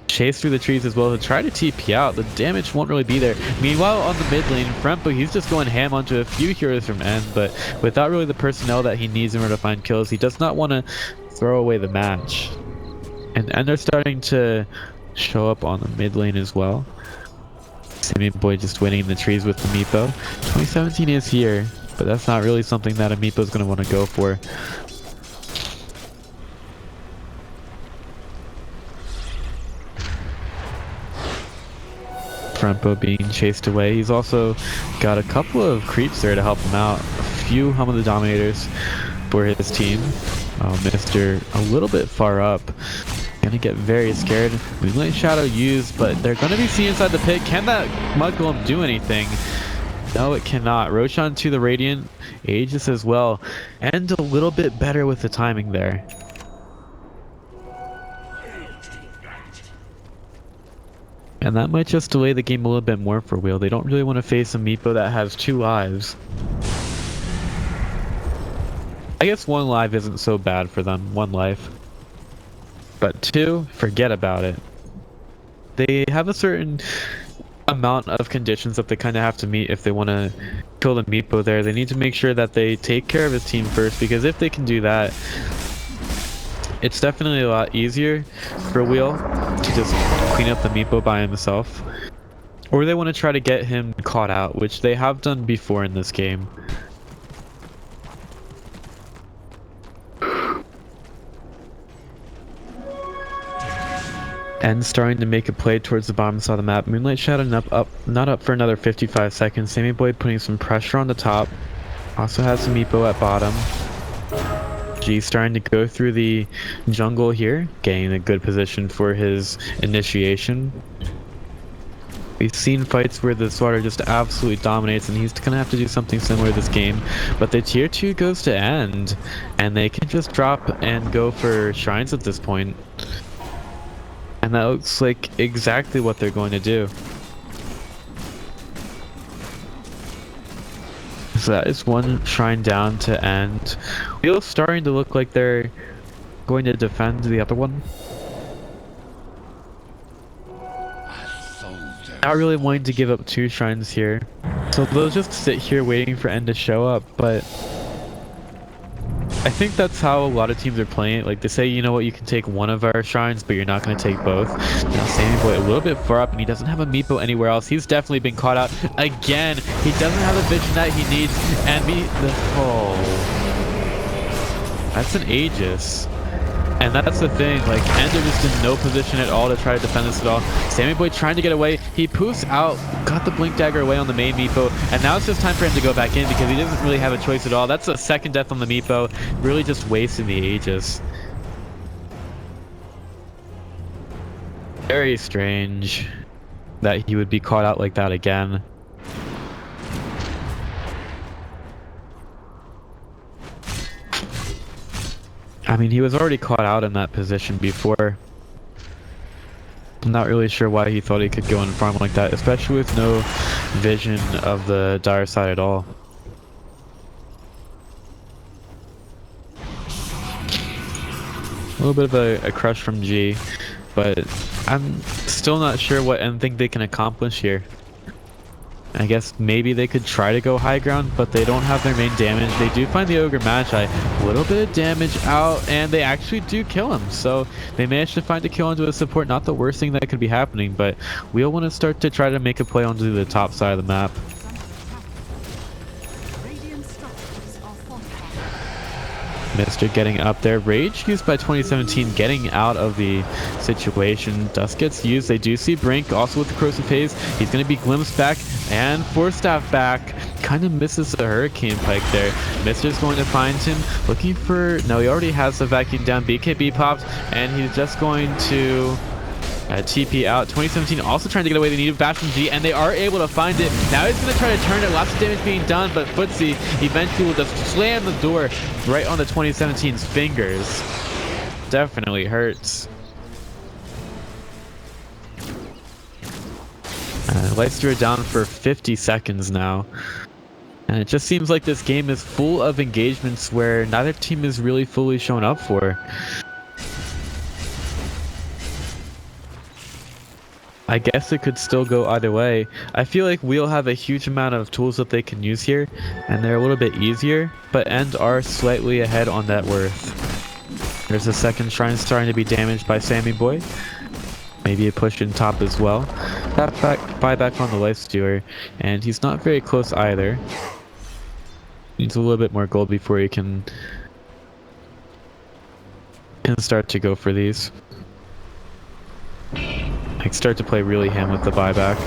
Chase through the trees as well to try to TP out. The damage won't really be there. Meanwhile, on the mid lane, Frempo, he's just going ham onto a few heroes from End, but without really the personnel that he needs in order to find kills, he does not want to throw away the match. And they're starting to show up on the mid lane as well. Sammy Boy just winning in the trees with the Meepo. 2017 is here, but that's not really something that a Meepo is going to want to go for. Frempo being chased away. He's also got a couple of creeps there to help him out. A few Hum of the Dominators for his team. Mister a little bit far up. Gonna get very scared. Moonlight Shadow used, but they're gonna be seen inside the pit. Can that Mud Golem do anything? No, it cannot. Roshan to the Radiant. Aegis as well. And a little bit better with the timing there. And that might just delay the game a little bit more for Wheel. They don't really want to face a Meepo that has 2 lives. I guess 1 life isn't so bad for them. 1 life. But 2, forget about it. They have a certain amount of conditions that they kind of have to meet if they want to kill the Meepo there. They need to make sure that they take care of his team first, because if they can do that, it's definitely a lot easier for Wheel to just clean up the Meepo by himself. Or they want to try to get him caught out, which they have done before in this game. And starting to make a play towards the bottom side of the map. Moonlight Shadow not up for another 55 seconds. Sammy Boy putting some pressure on the top. Also has some Meepo at bottom. G starting to go through the jungle here, getting a good position for his initiation. We've seen fights where the Swatter just absolutely dominates, and he's gonna have to do something similar this game. But the tier 2 goes to end, and they can just drop and go for shrines at this point. And that looks like exactly what they're going to do. So that is one shrine down to end. Wheel's starting to look like they're going to defend the other one. Not really wanting to give up 2 shrines here. So they'll just sit here waiting for End to show up, but I think that's how a lot of teams are playing it. Like, they say, you know what, you can take one of our shrines, but you're not going to take both. Now Sammy Boy a little bit far up, and he doesn't have a Meepo anywhere else. He's definitely been caught out again. He doesn't have the vision that he needs, and oh, that's an Aegis. And that's the thing, like, Ender just in no position at all to try to defend this at all. Sammy Boy trying to get away. He poofs out, got the Blink Dagger away on the main Meepo, and now it's just time for him to go back in because he doesn't really have a choice at all. That's the second death on the Meepo, really just wasting the Aegis. Very strange that he would be caught out like that again. I mean, he was already caught out in that position before. I'm not really sure why he thought he could go and farm like that, especially with no vision of the dire side at all. A little bit of a crush from G, but I'm still not sure what anything they can accomplish here. I guess maybe they could try to go high ground, but they don't have their main damage. They do find the Ogre Magi, a little bit of damage out, and they actually do kill him. So they managed to find a kill onto a support, not the worst thing that could be happening, but we'll want to start to try to make a play onto the top side of the map. Mr. getting up there. Rage used by 2017, getting out of the situation. Dust gets used. They do see Brink, also with the Corrosive Haze. He's going to be glimpsed back, and Force Staff back. Kind of misses the Hurricane Pike there. Mr.'s going to find him, looking for... No, he already has the vacuum down. BKB popped, and he's just going to... TP out. 2017 also trying to get away. They need a bash from G, and they are able to find it. Now he's going to try to turn it. Lots of damage being done, but Footsie eventually will just slam the door right on the 2017's fingers. Definitely hurts. Lightsteer down for 50 seconds now. And it just seems like this game is full of engagements where neither team is really fully shown up for. I guess it could still go either way. I feel like we'll have a huge amount of tools that they can use here, and they're a little bit easier, but End are slightly ahead on net worth. There's a second shrine starting to be damaged by Sammy Boy. Maybe a push in top as well. That buyback on the Lifestealer, and he's not very close either. Needs a little bit more gold before he can start to go for these. I start to play really ham with the buyback.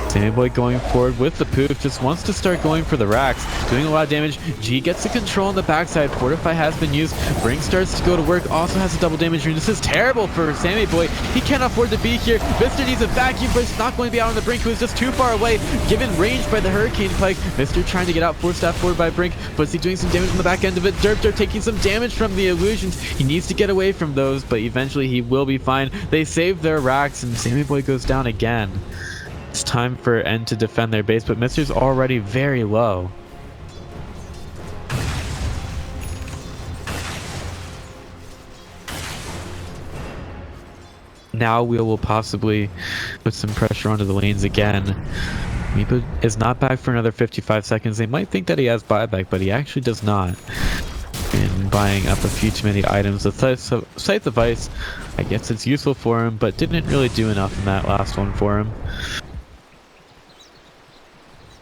Sammy Boy going forward with the poof, just wants to start going for the racks, doing a lot of damage. G gets the control on the backside. Fortify has been used. Brink starts to go to work, also has a double damage rune. This is terrible for Sammy Boy. He can't afford to be here. Mr. needs a vacuum, but he's not going to be out on the Brink, who is just too far away, given range by the Hurricane Pike. Mr. trying to get out, Force Staff forward by Brink, but is he doing some damage on the back end of it? Derp taking some damage from the illusions. He needs to get away from those, but eventually he will be fine. They save their racks, and Sammy Boy goes down again. It's time for End to defend their base, but Mr's already very low. Now we will possibly put some pressure onto the lanes again. Meepo is not back for another 55 seconds. They might think that he has buyback, but he actually does not. And buying up a few too many items. The Scythe of Ice, I guess it's useful for him, but didn't really do enough in that last one for him.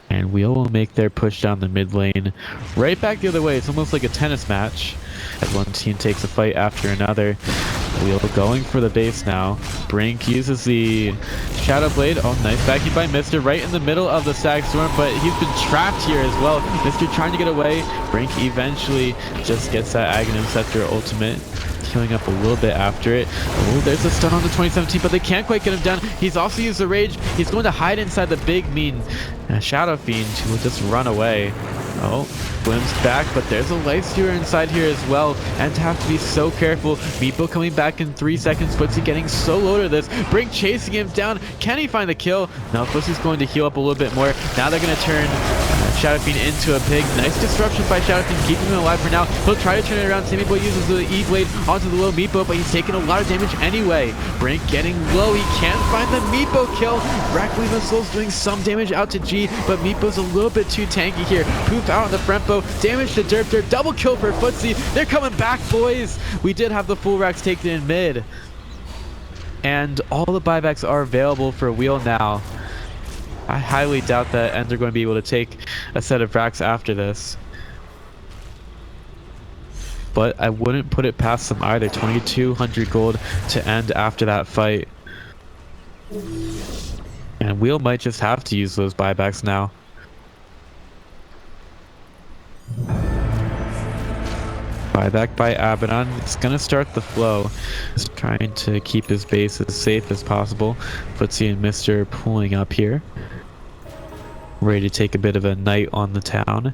And Wheel will make their push down the mid lane. Right back the other way. It's almost like a tennis match as one team takes a fight after another. Wheel going for the base now. Brink uses the Shadow Blade. Oh, nice backing by Mr. right in the middle of the Stag Storm, but he's been trapped here as well. Mr. trying to get away. Brink eventually just gets that Aghanim Scepter ultimate. queuing up a little bit after it. Oh, there's a stun on the 2017, but they can't quite get him down. He's also used the rage. He's going to hide inside the big mean Shadow Fiend, who will just run away. Oh, Blim's back, but there's a Lifestealer inside here as well, and to have to be so careful. Meepo coming back in 3 seconds. Footsie getting so low to this. Brink chasing him down. Can he find the kill? No, Footsie's going to heal up a little bit more. Now they're going to turn Shadow Fiend into a pig. Nice disruption by Shadow Fiend, keeping him alive for now. He'll try to turn it around. Sammy Boy uses the E-Blade onto the low Meepo, but he's taking a lot of damage anyway. Brink getting low. He can't find the Meepo kill. Whreck leaving souls doing some damage out to G, but Meepo's a little bit too tanky here. Poof out on the front bow. Damage to Derp Derp. Double kill for Footsie. They're coming back, boys. We did have the full racks taken in mid. And all the buybacks are available for Wheel now. I highly doubt that Ends are going to be able to take a set of racks after this. But I wouldn't put it past them either. 2200 gold to end after that fight. And Wheel might just have to use those buybacks now. Buyback by Abaddon. It's going to start the flow. Just trying to keep his base as safe as possible. Footsie and Mr. pulling up here. Ready to take a bit of a night on the town.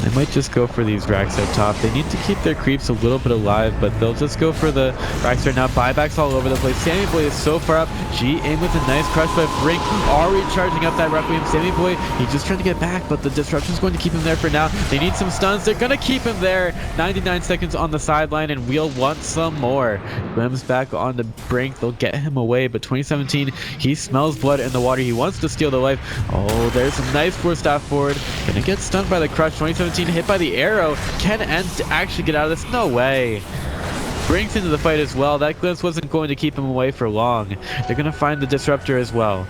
They might just go for these racks up top. They need to keep their creeps a little bit alive, but they'll just go for the racks right now. Buybacks all over the place. Sammy Boy is so far up. G aim with a nice crush by Brink. Already charging up that Requiem. Sammy Boy, he's just trying to get back, but the disruption is going to keep him there for now. They need some stuns. They're going to keep him there. 99 seconds on the sideline, and Wheel wants some more. Glim's back on the Brink. They'll get him away, but 2017, he smells blood in the water. He wants to steal the life. Oh, there's a nice force staff forward. Gonna get stunned by the crush. 2017 hit by the arrow. Can Ents actually get out of this? No way. Brinks into the fight as well. That glimpse wasn't going to keep him away for long. They're going to find the disruptor as well.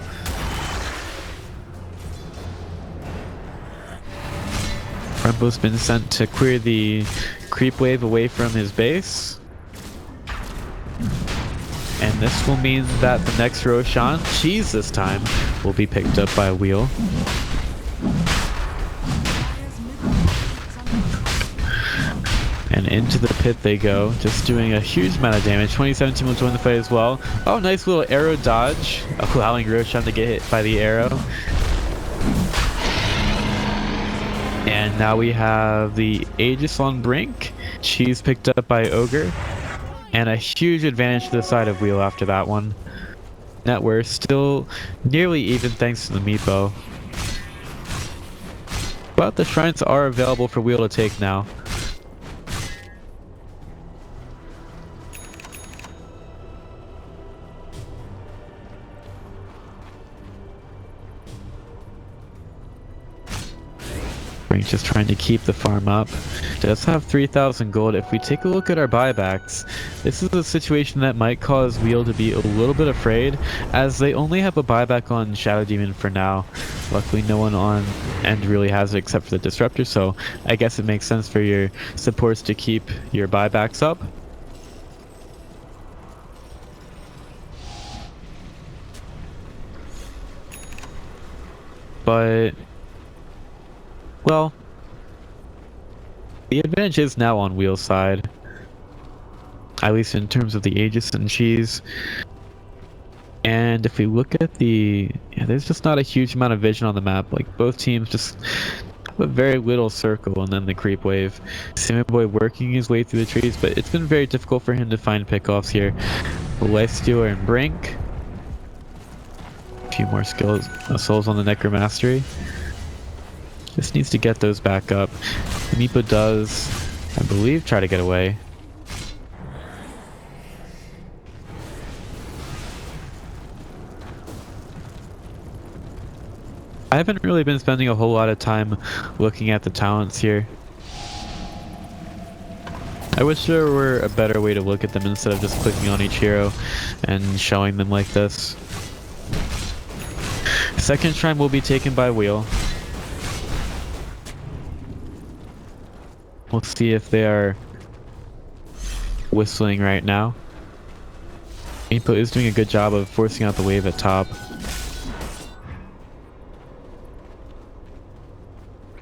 Rumbo's been sent to clear the creep wave away from his base. And this will mean that the next Roshan, Cheese this time, will be picked up by Wheel. And into the pit they go, just doing a huge amount of damage. 2017 will join the fight as well. Oh, nice little arrow dodge, allowing Roshan to get hit by the arrow. And now we have the Aegis on Brink. Cheese picked up by Ogre. And a huge advantage to the side of Wheel after that one. Net worth still nearly even thanks to the Meepo. But the shrines are available for Wheel to take now. Just trying to keep the farm up. Does have 3,000 gold. If we take a look at our buybacks, this is a situation that might cause Wheel to be a little bit afraid, as they only have a buyback on Shadow Demon for now. Luckily no one on End really has it except for the disruptor, so I guess it makes sense for your supports to keep your buybacks up. But well, the advantage is now on Wheel's side, at least in terms of the Aegis and Cheese. And if we look at there's just not a huge amount of vision on the map. Like, both teams just have a very little circle and then the creep wave. Sammy Boy working his way through the trees, but it's been very difficult for him to find pickoffs here. The Lifestealer and Brink. A few more souls on the Necromastery. Just needs to get those back up. Meepo does, I believe, try to get away. I haven't really been spending a whole lot of time looking at the talents here. I wish there were a better way to look at them instead of just clicking on each hero and showing them like this. Second shrine will be taken by Wheel. We'll see if they are whistling right now. Meepo is doing a good job of forcing out the wave at top.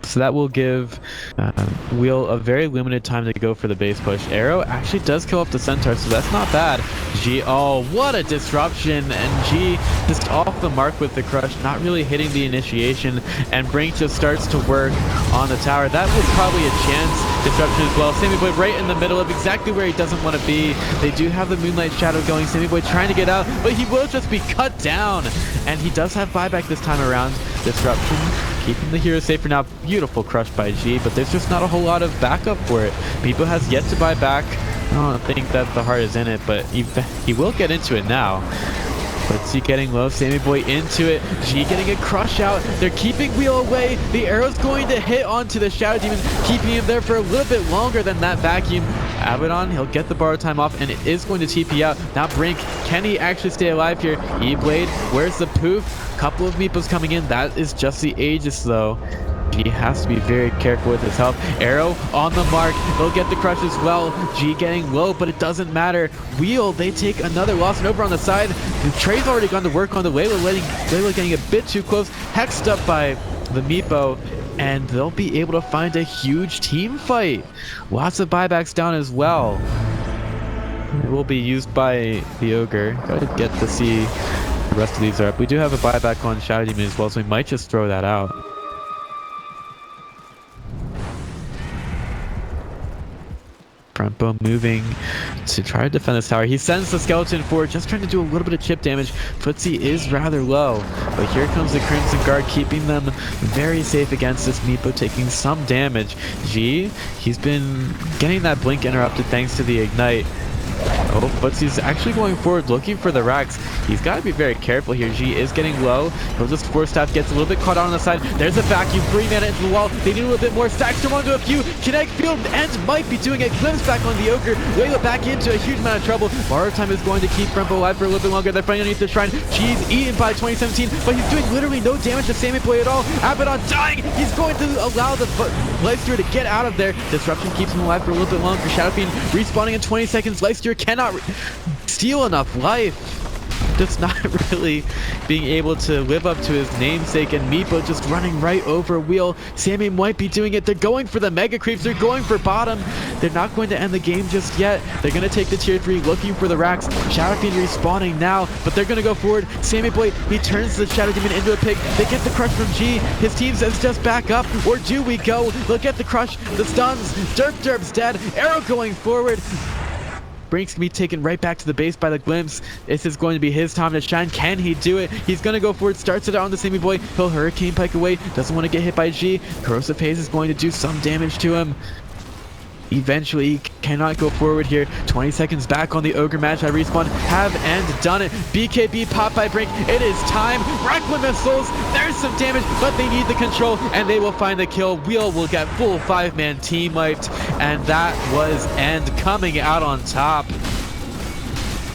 So that will give Wheel a very limited time to go for the base push. Arrow actually does kill off the Centaur, so that's not bad. G, oh, what a disruption, and G just off the mark with the crush, not really hitting the initiation, and Brink just starts to work on the tower. That was probably a chance disruption as well. Sammy Boy right in the middle of exactly where he doesn't want to be. They do have the Moonlight Shadow going. Sammy Boy trying to get out, but he will just be cut down, and he does have buyback this time around. Disruption keeping the hero safe for now. Beautiful crush by G, but there's just not a whole lot of backup for it. Meepo has yet to buy back. I don't think that the heart is in it, but he will get into it now. Let's see, getting low. Sammy Boy into it. G getting a crush out. They're keeping Wheel away. The arrow's going to hit onto the Shadow Demon, keeping him there for a little bit longer than that vacuum. Abaddon, he'll get the borrow time off, and it is going to TP out. Now Brink, can he actually stay alive here? E-Blade, where's the poof? Couple of Meepos coming in. That is just the Aegis though. G has to be very careful with his health. Arrow on the mark. They'll get the crush as well. G getting low, but it doesn't matter. Wheel, they take another loss, and over on the side, Trey's already gone to work on the Layla, Layla getting a bit too close, hexed up by the Meepo, and they'll be able to find a huge team fight. Lots of buybacks down as well. It will be used by the Ogre. Gotta get to see the rest of these are up. We do have a buyback on Shadow Demon as well, so we might just throw that out. Brempo moving to try to defend this tower. He sends the skeleton forward, just trying to do a little bit of chip damage. Footsie is rather low, but here comes the Crimson Guard, keeping them very safe against this Meepo, taking some damage. G, he's been getting that blink interrupted thanks to the ignite. Oh, but he's actually going forward looking for the racks. He's got to be very careful here. G is getting low. He'll just force staff, gets a little bit caught on the side. There's a vacuum, 3 mana into the wall. They need a little bit more. Stacks onto a few. Kinetic field and might be doing it. Glimpse back on the Ogre. Layla back into a huge amount of trouble. Borrow time is going to keep Brempo alive for a little bit longer. They're fighting underneath the shrine. G's eaten by 2017, but he's doing literally no damage to Sammy Boy at all. Abaddon dying. He's going to allow the Lifesteer to get out of there. Disruption keeps him alive for a little bit longer. Shadow Fiend respawning in 20 seconds. Lifesteer cannot steal enough life. Just not really being able to live up to his namesake, and Meepo just running right over Wheel. Sammy might be doing it. They're going for the mega creeps. They're going for bottom. They're not going to end the game just yet. They're going to take the tier 3, looking for the racks. Shadow Fiend respawning now, but they're going to go forward. Sammy Boy, he turns the Shadow Demon into a pig. They get the crush from G. His team says just back up, or do we go? They'll get the crush, the stuns. Derp's dead. Arrow going forward. Brink's gonna be taken right back to the base by the glimpse. This is going to be his time to shine. Can he do it? He's gonna go forward, starts it out on the Sammy Boy. He'll Hurricane Pike away, doesn't want to get hit by G. Corrosive Haze is going to do some damage to him. Eventually, he cannot go forward here. 20 seconds back on the Ogre match. I respawn, have and done it. BKB popped by Brink. It is time. Requiem missiles. There's some damage, but they need the control, and they will find the kill. Wheel will get full 5-man team wiped, and that was End coming out on top.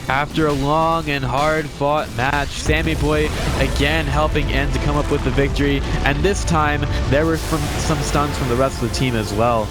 After a long and hard-fought match, Sammy Boy again helping End to come up with the victory, and this time there were some stuns from the rest of the team as well.